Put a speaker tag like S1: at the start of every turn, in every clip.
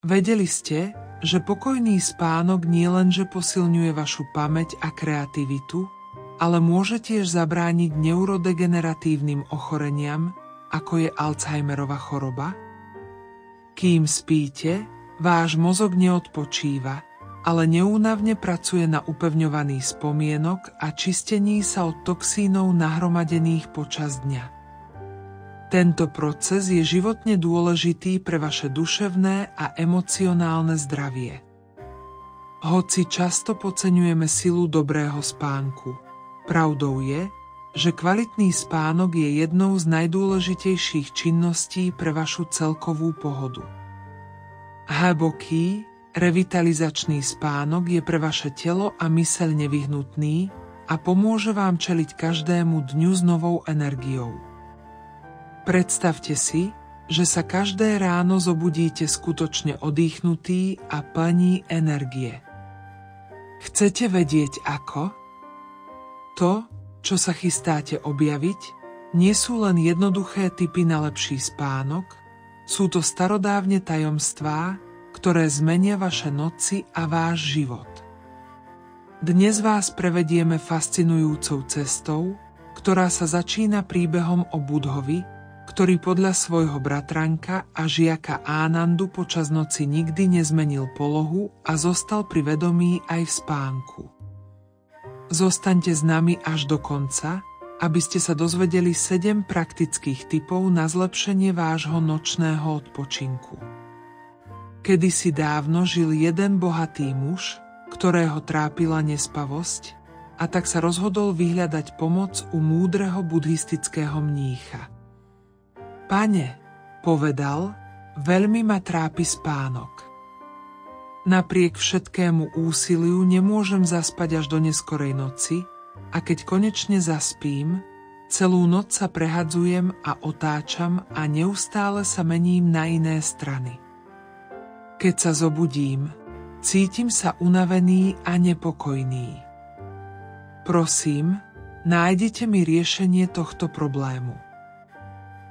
S1: Vedeli ste, že pokojný spánok nielenže posilňuje vašu pamäť a kreativitu, ale môže tiež zabrániť neurodegeneratívnym ochoreniam, ako je Alzheimerova choroba? Kým spíte, váš mozog neodpočíva, ale neúnavne pracuje na upevňovaní spomienok a čistení sa od toxínov nahromadených počas dňa. Tento proces je životne dôležitý pre vaše duševné a emocionálne zdravie. Hoci často podceňujeme silu dobrého spánku, pravdou je, že kvalitný spánok je jednou z najdôležitejších činností pre vašu celkovú pohodu. Hlboký, revitalizačný spánok je pre vaše telo a myseľ nevyhnutný a pomôže vám čeliť každému dňu s novou energiou. Predstavte si, že sa každé ráno zobudíte skutočne odýchnutý a plný energie. Chcete vedieť ako? To, čo sa chystáte objaviť, nie sú len jednoduché tipy na lepší spánok, sú to starodávne tajomstvá, ktoré zmenia vaše noci a váš život. Dnes vás prevedieme fascinujúcou cestou, ktorá sa začína príbehom o Budhovi, ktorý podľa svojho bratranka a žiaka Ánandu počas noci nikdy nezmenil polohu a zostal pri vedomí aj v spánku. Zostaňte s nami až do konca, aby ste sa dozvedeli 7 praktických tipov na zlepšenie vášho nočného odpočinku. Kedysi dávno žil jeden bohatý muž, ktorého trápila nespavosť, a tak sa rozhodol vyhľadať pomoc u múdreho buddhistického mnícha. Pane, povedal, veľmi ma trápi spánok. Napriek všetkému úsiliu nemôžem zaspať až do neskorej noci a keď konečne zaspím, celú noc sa prehadzujem a otáčam a neustále sa mením na iné strany. Keď sa zobudím, cítim sa unavený a nepokojný. Prosím, nájdete mi riešenie tohto problému.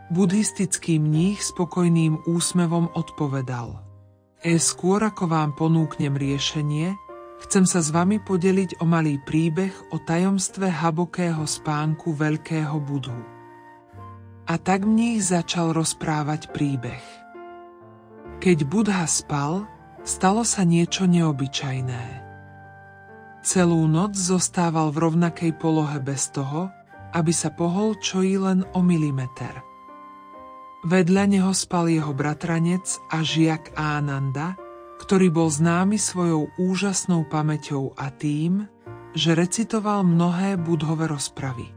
S1: Buddhistický mních spokojným úsmevom odpovedal: skôr ako vám ponúknem riešenie, chcem sa s vami podeliť o malý príbeh o tajomstve hlbokého spánku veľkého Budhu. A tak mních začal rozprávať príbeh. Keď Buddha spal, stalo sa niečo neobyčajné. Celú noc zostával v rovnakej polohe bez toho, aby sa pohol čo i len o milimeter. Vedľa neho spal jeho bratranec a žiak Ánanda, ktorý bol známy svojou úžasnou pamäťou a tým, že recitoval mnohé Budhove rozpravy.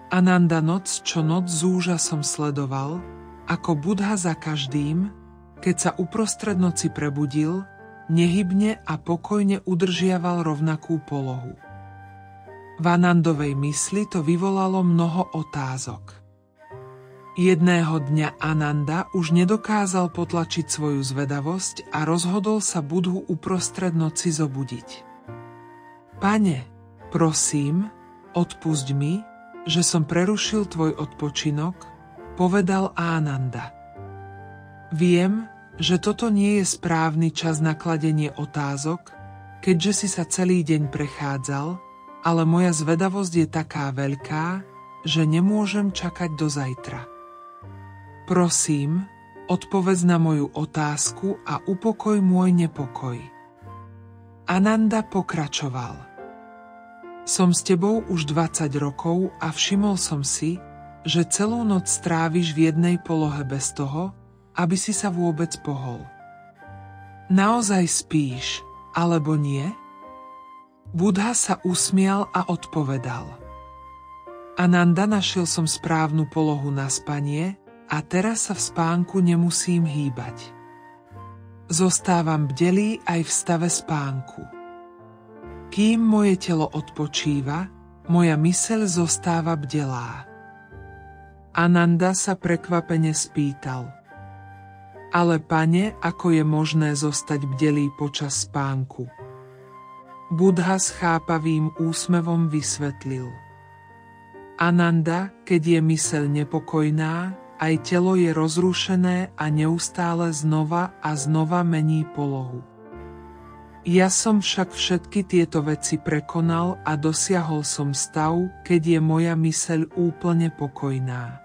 S1: Ananda noc čo noc s úžasom sledoval, ako Buddha za každým, keď sa uprostred noci prebudil, nehybne a pokojne udržiaval rovnakú polohu. V Anandovej mysli to vyvolalo mnoho otázok. Jedného dňa Ananda už nedokázal potlačiť svoju zvedavosť a rozhodol sa Budhu uprostred noci zobudiť. Pane, prosím, odpusť mi, že som prerušil tvoj odpočinok, povedal Ánanda. Viem, že toto nie je správny čas na kladenie otázok, keďže si sa celý deň prechádzal, ale moja zvedavosť je taká veľká, že nemôžem čakať do zajtra. Prosím, odpovedz na moju otázku a upokoj môj nepokoj. Ananda pokračoval. Som s tebou už 20 rokov a všimol som si, že celú noc stráviš v jednej polohe bez toho, aby si sa vôbec pohol. Naozaj spíš, alebo nie? Buddha sa usmial a odpovedal. Ananda, našiel som správnu polohu na spanie, a teraz sa v spánku nemusím hýbať. Zostávam bdelý aj v stave spánku. Kým moje telo odpočíva, moja myseľ zostáva bdelá. Ananda sa prekvapene spýtal: Ale pane, ako je možné zostať bdelý počas spánku? Buddha s chápavým úsmevom vysvetlil: Ananda, keď je myseľ nepokojná, aj telo je rozrušené a neustále znova a znova mení polohu. Ja som však všetky tieto veci prekonal a dosiahol som stav, keď je moja myseľ úplne pokojná.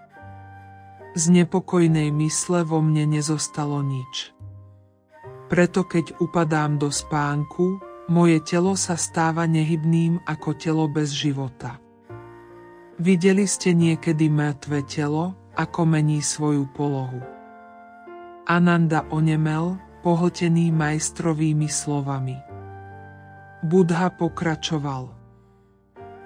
S1: Z nepokojnej mysle vo mne nezostalo nič. Preto keď upadám do spánku, moje telo sa stáva nehybným ako telo bez života. Videli ste niekedy mŕtve telo, ako mení svoju polohu? Ananda onemel, pohltený majstrovými slovami. Buddha pokračoval.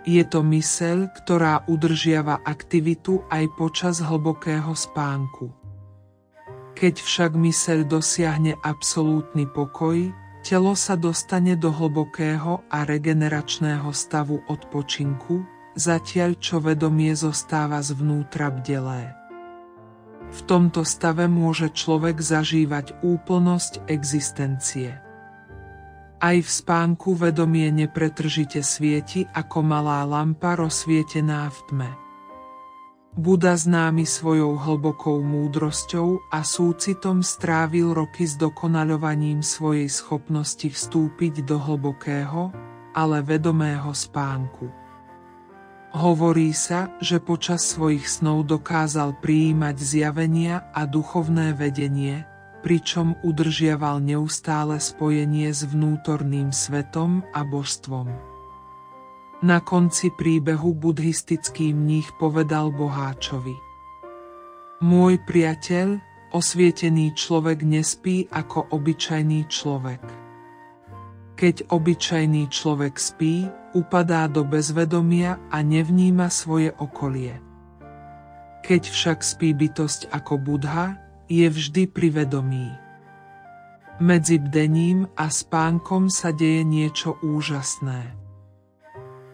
S1: Je to myseľ, ktorá udržiava aktivitu aj počas hlbokého spánku. Keď však myseľ dosiahne absolútny pokoj, telo sa dostane do hlbokého a regeneračného stavu odpočinku, zatiaľ čo vedomie zostáva zvnútra bdelé. V tomto stave môže človek zažívať úplnosť existencie. Aj v spánku vedomie nepretržite svieti ako malá lampa rozsvietená v tme. Buddha známy svojou hlbokou múdrosťou a súcitom strávil roky s dokonaľovaním svojej schopnosti vstúpiť do hlbokého, ale vedomého spánku. Hovorí sa, že počas svojich snov dokázal prijímať zjavenia a duchovné vedenie, pričom udržiaval neustále spojenie s vnútorným svetom a božstvom. Na konci príbehu buddhistický mních povedal boháčovi: Môj priateľ, osvietený človek nespí ako obyčajný človek. Keď obyčajný človek spí, upadá do bezvedomia a nevníma svoje okolie. Keď však spí bytosť ako Buddha, je vždy pri vedomí. Medzi bdením a spánkom sa deje niečo úžasné.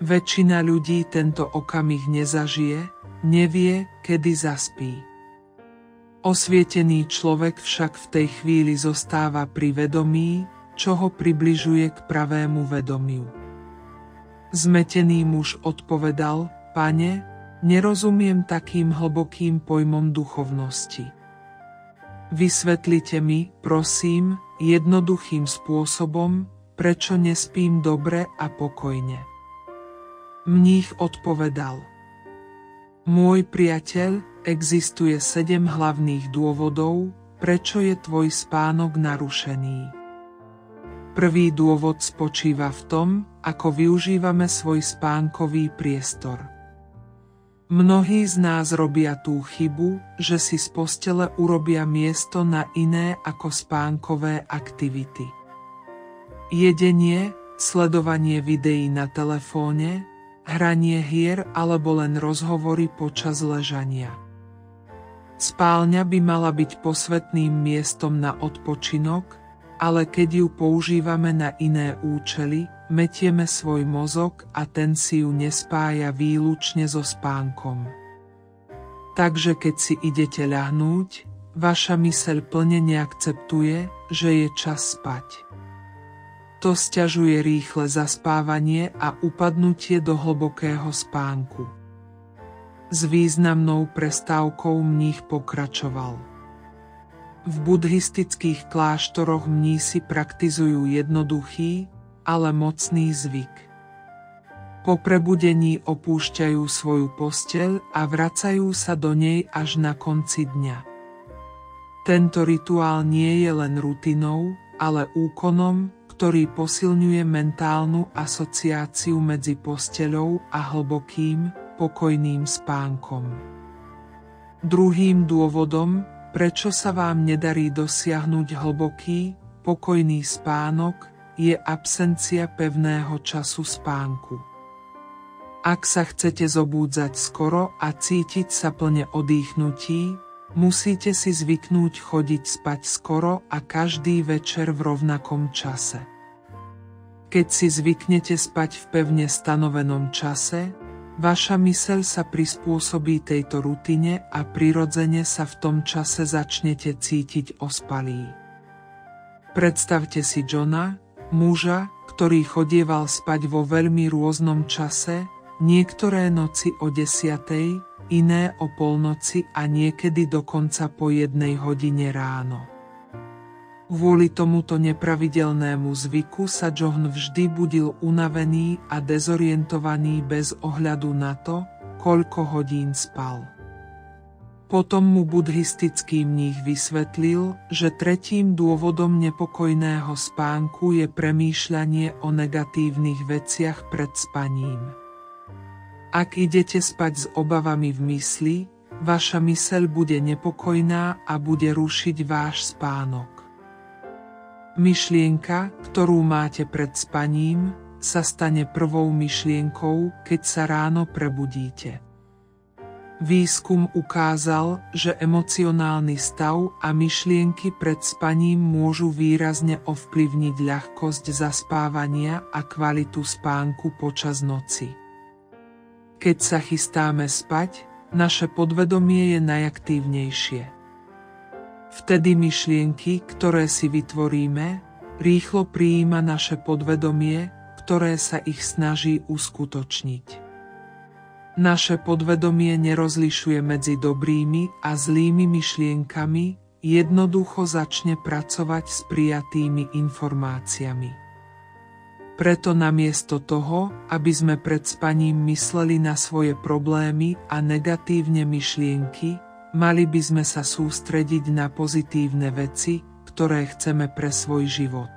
S1: Väčšina ľudí tento okamih nezažije, nevie, kedy zaspí. Osvietený človek však v tej chvíli zostáva pri vedomí, čo ho približuje k pravému vedomiu. Zmetený muž odpovedal: Pane, nerozumiem takým hlbokým pojmom duchovnosti. Vysvetlite mi, prosím, jednoduchým spôsobom, prečo nespím dobre a pokojne. Mních odpovedal: Môj priateľ, existuje 7 hlavných dôvodov, prečo je tvoj spánok narušený. Prvý dôvod spočíva v tom, ako využívame svoj spánkový priestor. Mnohí z nás robia tú chybu, že si z postele urobia miesto na iné ako spánkové aktivity. Jedenie, sledovanie videí na telefóne, hranie hier alebo len rozhovory počas ležania. Spálňa by mala byť posvätným miestom na odpočinok, ale keď ju používame na iné účely, metieme svoj mozog a ten si ju nespája výlučne so spánkom. Takže keď si idete ľahnúť, vaša myseľ plne neakceptuje, že je čas spať. To sťažuje rýchle zaspávanie a upadnutie do hlbokého spánku. S významnou prestávkou mních pokračoval. V buddhistických kláštoroch mnísi praktizujú jednoduchý, ale mocný zvyk. Po prebudení opúšťajú svoju posteľ a vracajú sa do nej až na konci dňa. Tento rituál nie je len rutinou, ale úkonom, ktorý posilňuje mentálnu asociáciu medzi posteľou a hlbokým, pokojným spánkom. Druhým dôvodom, prečo sa vám nedarí dosiahnuť hlboký, pokojný spánok, je absencia pevného času spánku. Ak sa chcete zobúdzať skoro a cítiť sa plne odýchnutí, musíte si zvyknúť chodiť spať skoro a každý večer v rovnakom čase. Keď si zvyknete spať v pevne stanovenom čase, vaša myseľ sa prispôsobí tejto rutine a prirodzene sa v tom čase začnete cítiť ospalí. Predstavte si Johna, muža, ktorý chodieval spať vo veľmi rôznom čase, niektoré noci o 10:00, iné o polnoci a niekedy dokonca po 1 hodine ráno. Kvôli tomuto nepravidelnému zvyku sa John vždy budil unavený a dezorientovaný bez ohľadu na to, koľko hodín spal. Potom mu buddhistický mních vysvetlil, že tretím dôvodom nepokojného spánku je premýšľanie o negatívnych veciach pred spaním. Ak idete spať s obavami v mysli, vaša myseľ bude nepokojná a bude rušiť váš spánok. Myšlienka, ktorú máte pred spaním, sa stane prvou myšlienkou, keď sa ráno prebudíte. Výskum ukázal, že emocionálny stav a myšlienky pred spaním môžu výrazne ovplyvniť ľahkosť zaspávania a kvalitu spánku počas noci. Keď sa chystáme spať, naše podvedomie je najaktívnejšie. Vtedy myšlienky, ktoré si vytvoríme, rýchlo prijíma naše podvedomie, ktoré sa ich snaží uskutočniť. Naše podvedomie nerozlišuje medzi dobrými a zlými myšlienkami, jednoducho začne pracovať s prijatými informáciami. Preto namiesto toho, aby sme pred spaním mysleli na svoje problémy a negatívne myšlienky, mali by sme sa sústrediť na pozitívne veci, ktoré chceme pre svoj život.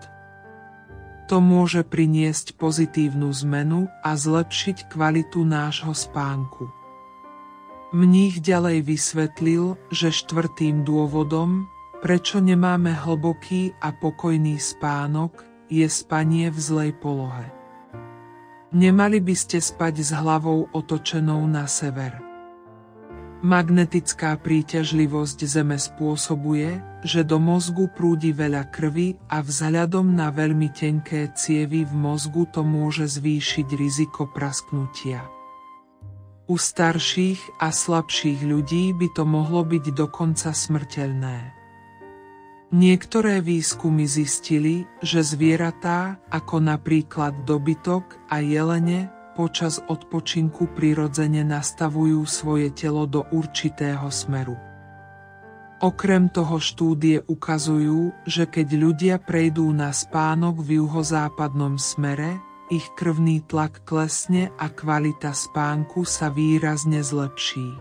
S1: To môže priniesť pozitívnu zmenu a zlepšiť kvalitu nášho spánku. Mních ďalej vysvetlil, že 4. dôvodom, prečo nemáme hlboký a pokojný spánok, je spanie v zlej polohe. Nemali by ste spať s hlavou otočenou na sever. Magnetická príťažlivosť Zeme spôsobuje, že do mozgu prúdi veľa krvi a vzhľadom na veľmi tenké cievy v mozgu to môže zvýšiť riziko prasknutia. U starších a slabších ľudí by to mohlo byť dokonca smrteľné. Niektoré výskumy zistili, že zvieratá, ako napríklad dobytok a jelene, počas odpočinku prirodzene nastavujú svoje telo do určitého smeru. Okrem toho štúdie ukazujú, že keď ľudia prejdú na spánok v juhozápadnom smere, ich krvný tlak klesne a kvalita spánku sa výrazne zlepší.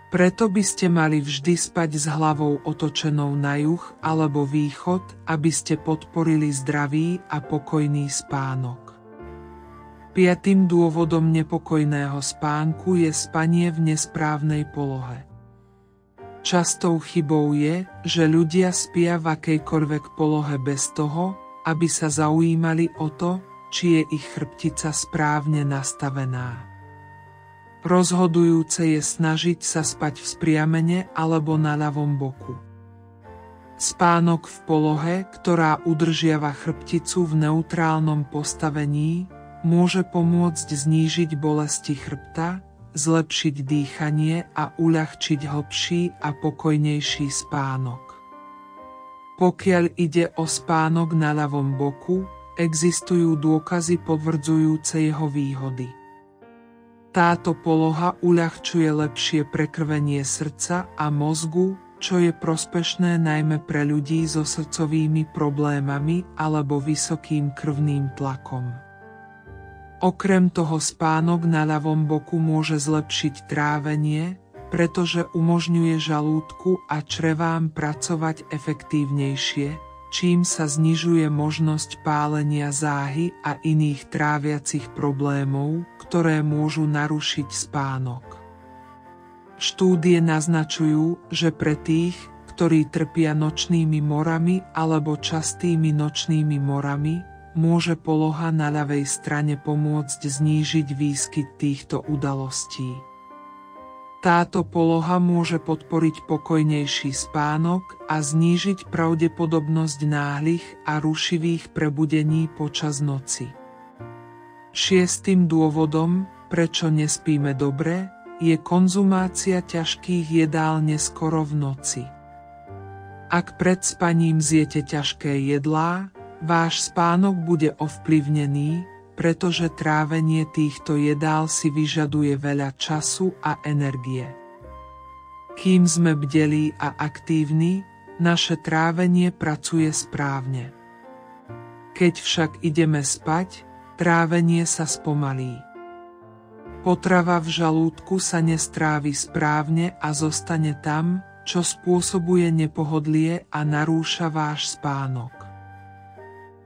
S1: Preto by ste mali vždy spať s hlavou otočenou na juh alebo východ, aby ste podporili zdravý a pokojný spánok. 5. dôvodom nepokojného spánku je spanie v nesprávnej polohe. Častou chybou je, že ľudia spia v akejkoľvek polohe bez toho, aby sa zaujímali o to, či je ich chrbtica správne nastavená. Rozhodujúce je snažiť sa spať v spriamene alebo na ľavom boku. Spánok v polohe, ktorá udržiava chrbticu v neutrálnom postavení, môže pomôcť znížiť bolesti chrbta, zlepšiť dýchanie a uľahčiť hlbší a pokojnejší spánok. Pokiaľ ide o spánok na ľavom boku, existujú dôkazy potvrdzujúce jeho výhody. Táto poloha uľahčuje lepšie prekrvenie srdca a mozgu, čo je prospešné najmä pre ľudí so srdcovými problémami alebo vysokým krvným tlakom. Okrem toho spánok na ľavom boku môže zlepšiť trávenie, pretože umožňuje žalúdku a črevám pracovať efektívnejšie, čím sa znižuje možnosť pálenia záhy a iných tráviacich problémov, ktoré môžu narušiť spánok. Štúdie naznačujú, že pre tých, ktorí trpia nočnými morami alebo častými nočnými morami, môže poloha na ľavej strane pomôcť znížiť výskyt týchto udalostí. Táto poloha môže podporiť pokojnejší spánok a znížiť pravdepodobnosť náhlych a rušivých prebudení počas noci. 6. dôvodom, prečo nespíme dobre, je konzumácia ťažkých jedál neskoro v noci. Ak pred spaním zjete ťažké jedlá, váš spánok bude ovplyvnený, pretože trávenie týchto jedál si vyžaduje veľa času a energie. Kým sme bdelí a aktívni, naše trávenie pracuje správne. Keď však ideme spať, trávenie sa spomalí. Potrava v žalúdku sa nestrávi správne a zostane tam, čo spôsobuje nepohodlie a narúša váš spánok.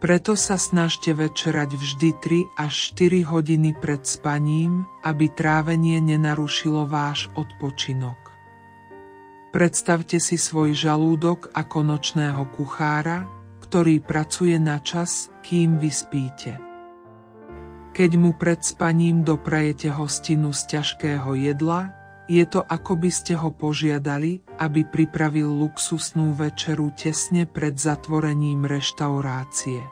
S1: Preto sa snažte večerať vždy 3 až 4 hodiny pred spaním, aby trávenie nenarušilo váš odpočinok. Predstavte si svoj žalúdok ako nočného kuchára, ktorý pracuje na čas, kým vy spíte. Keď mu pred spaním doprajete hostinu z ťažkého jedla, je to, ako by ste ho požiadali, aby pripravil luxusnú večeru tesne pred zatvorením reštaurácie.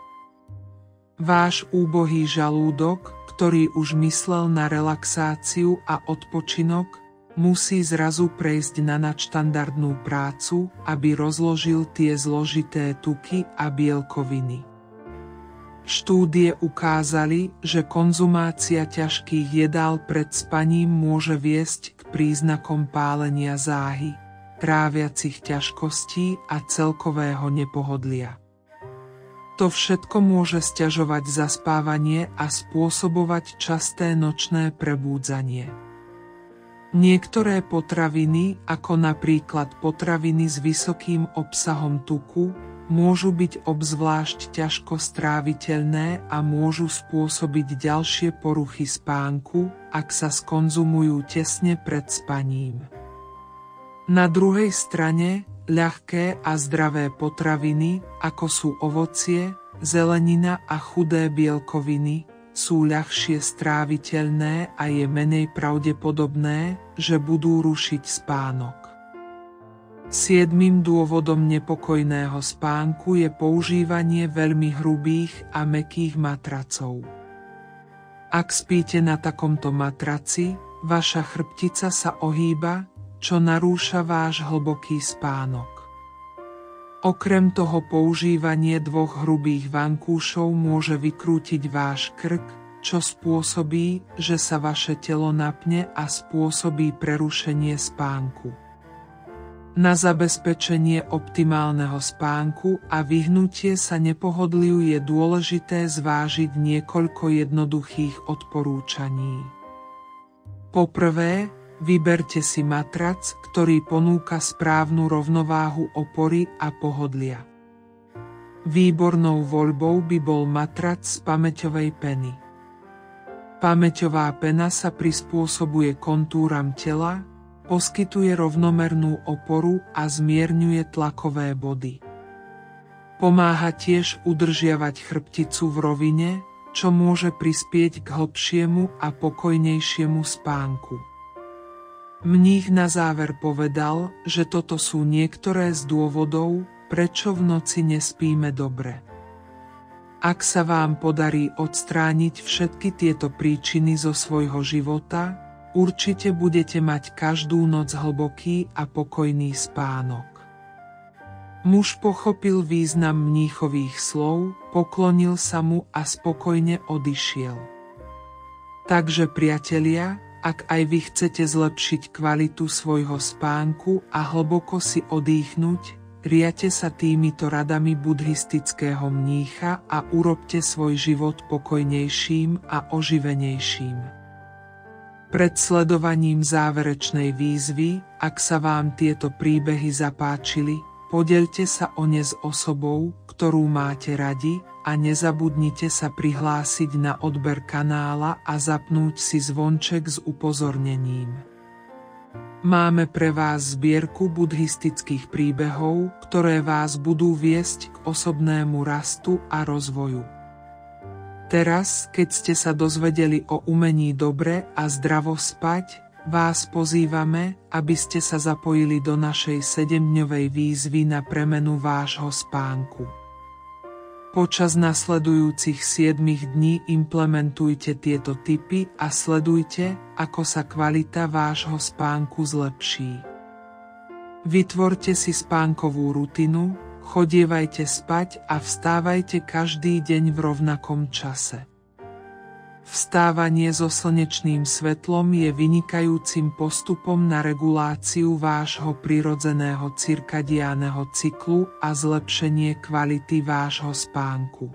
S1: Váš úbohý žalúdok, ktorý už myslel na relaxáciu a odpočinok, musí zrazu prejsť na nadštandardnú prácu, aby rozložil tie zložité tuky a bielkoviny. Štúdie ukázali, že konzumácia ťažkých jedál pred spaním môže viesť k príznakom pálenia záhy, tráviacich ťažkostí a celkového nepohodlia. To všetko môže sťažovať zaspávanie a spôsobovať časté nočné prebúdzanie. Niektoré potraviny, ako napríklad potraviny s vysokým obsahom tuku, môžu byť obzvlášť ťažko stráviteľné a môžu spôsobiť ďalšie poruchy spánku, ak sa skonzumujú tesne pred spaním. Na druhej strane, ľahké a zdravé potraviny, ako sú ovocie, zelenina a chudé bielkoviny, sú ľahšie stráviteľné a je menej pravdepodobné, že budú rušiť spánok. 7. dôvodom nepokojného spánku je používanie veľmi hrubých a mäkkých matracov. Ak spíte na takomto matraci, vaša chrbtica sa ohýba, čo narúša váš hlboký spánok. Okrem toho používanie 2 hrubých vankúšov môže vykrútiť váš krk, čo spôsobí, že sa vaše telo napne a spôsobí prerušenie spánku. Na zabezpečenie optimálneho spánku a vyhnutie sa nepohodliu je dôležité zvážiť niekoľko jednoduchých odporúčaní. Poprvé, vyberte si matrac, ktorý ponúka správnu rovnováhu opory a pohodlia. Výbornou voľbou by bol matrac z pamäťovej peny. Pamäťová pena sa prispôsobuje kontúram tela, poskytuje rovnomernú oporu a zmierňuje tlakové body. Pomáha tiež udržiavať chrbticu v rovine, čo môže prispieť k hlbšiemu a pokojnejšiemu spánku. Mních na záver povedal, že toto sú niektoré z dôvodov, prečo v noci nespíme dobre. Ak sa vám podarí odstrániť všetky tieto príčiny zo svojho života, určite budete mať každú noc hlboký a pokojný spánok. Muž pochopil význam mníchových slov, poklonil sa mu a spokojne odišiel. Takže priatelia, ak aj vy chcete zlepšiť kvalitu svojho spánku a hlboko si odýchnuť, riate sa týmito radami buddhistického mnícha a urobte svoj život pokojnejším a oživenejším. Pred sledovaním záverečnej výzvy, ak sa vám tieto príbehy zapáčili, podeľte sa o ne s osobou, ktorú máte radi, a nezabudnite sa prihlásiť na odber kanála a zapnúť si zvonček s upozornením. Máme pre vás zbierku buddhistických príbehov, ktoré vás budú viesť k osobnému rastu a rozvoju. Teraz, keď ste sa dozvedeli o umení dobre a zdravo spať, vás pozývame, aby ste sa zapojili do našej 7-dňovej výzvy na premenu vášho spánku. Počas nasledujúcich 7 dní implementujte tieto tipy a sledujte, ako sa kvalita vášho spánku zlepší. Vytvorte si spánkovú rutinu, chodievajte spať a vstávajte každý deň v rovnakom čase. Vstávanie so slnečným svetlom je vynikajúcim postupom na reguláciu vášho prirodzeného cirkadiánneho cyklu a zlepšenie kvality vášho spánku.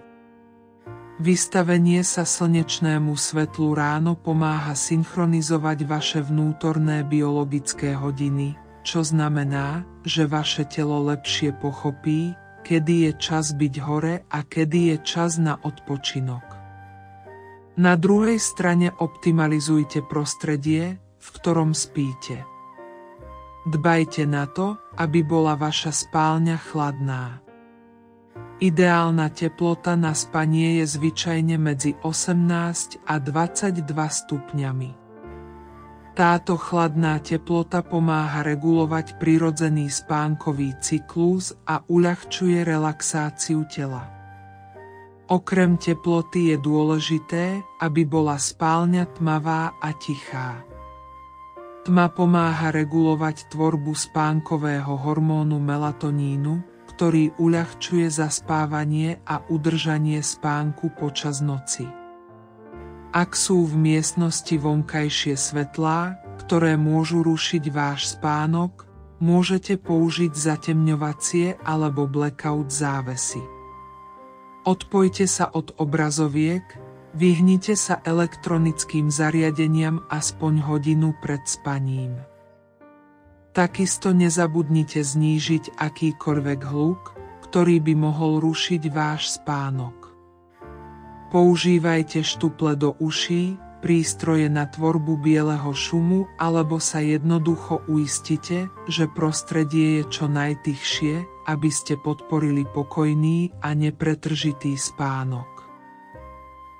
S1: Vystavenie sa slnečnému svetlu ráno pomáha synchronizovať vaše vnútorné biologické hodiny, čo znamená, že vaše telo lepšie pochopí, kedy je čas byť hore a kedy je čas na odpočinok. Na druhej strane optimalizujte prostredie, v ktorom spíte. Dbajte na to, aby bola vaša spálňa chladná. Ideálna teplota na spanie je zvyčajne medzi 18 a 22 stupňami. Táto chladná teplota pomáha regulovať prirodzený spánkový cyklus a uľahčuje relaxáciu tela. Okrem teploty je dôležité, aby bola spálňa tmavá a tichá. Tma pomáha regulovať tvorbu spánkového hormónu melatonínu, ktorý uľahčuje zaspávanie a udržanie spánku počas noci. Ak sú v miestnosti vonkajšie svetlá, ktoré môžu rušiť váš spánok, môžete použiť zatemňovacie alebo blackout závesy. Odpojte sa od obrazoviek, vyhnite sa elektronickým zariadeniam aspoň hodinu pred spaním. Takisto nezabudnite znížiť akýkoľvek hluk, ktorý by mohol rušiť váš spánok. Používajte štuple do uší, prístroje na tvorbu bieleho šumu alebo sa jednoducho uistite, že prostredie je čo najtichšie, aby ste podporili pokojný a nepretržitý spánok.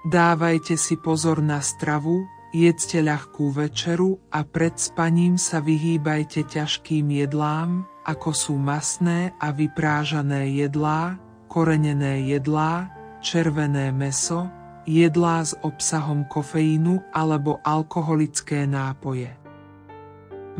S1: Dávajte si pozor na stravu, jedzte ľahkú večeru a pred spaním sa vyhýbajte ťažkým jedlám, ako sú masné a vyprážané jedlá, korenené jedlá, červené mäso, jedlá s obsahom kofeínu alebo alkoholické nápoje.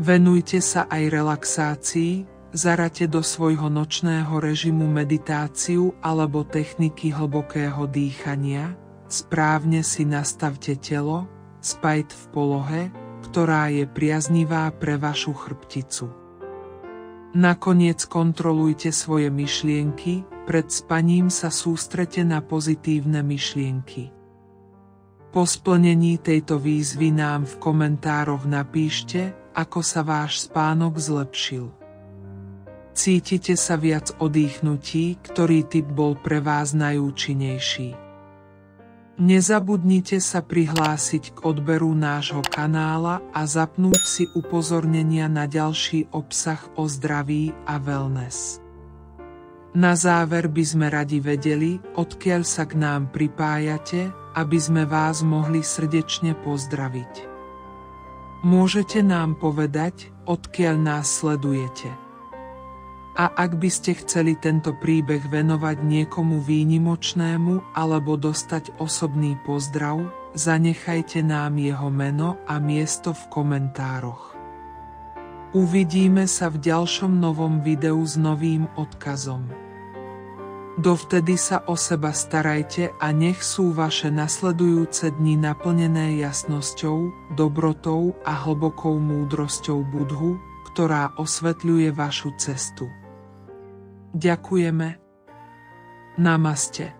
S1: Venujte sa aj relaxácii, zarate do svojho nočného režimu meditáciu alebo techniky hlbokého dýchania, správne si nastavte telo, spajte v polohe, ktorá je priaznivá pre vašu chrbticu. Nakoniec kontrolujte svoje myšlienky, pred spaním sa sústrete na pozitívne myšlienky. Po splnení tejto výzvy nám v komentároch napíšte, ako sa váš spánok zlepšil. Cítite sa viac odýchnutí, ktorý typ bol pre vás najúčinnejší. Nezabudnite sa prihlásiť k odberu nášho kanála a zapnúť si upozornenia na ďalší obsah o zdraví a wellness. Na záver by sme radi vedeli, odkiaľ sa k nám pripájate, aby sme vás mohli srdečne pozdraviť. Môžete nám povedať, odkiaľ nás sledujete. A ak by ste chceli tento príbeh venovať niekomu výnimočnému alebo dostať osobný pozdrav, zanechajte nám jeho meno a miesto v komentároch. Uvidíme sa v ďalšom novom videu s novým odkazom. Dovtedy sa o seba starajte a nech sú vaše nasledujúce dni naplnené jasnosťou, dobrotou a hlbokou múdrosťou Budhu, ktorá osvetľuje vašu cestu. Ďakujeme. Namaste.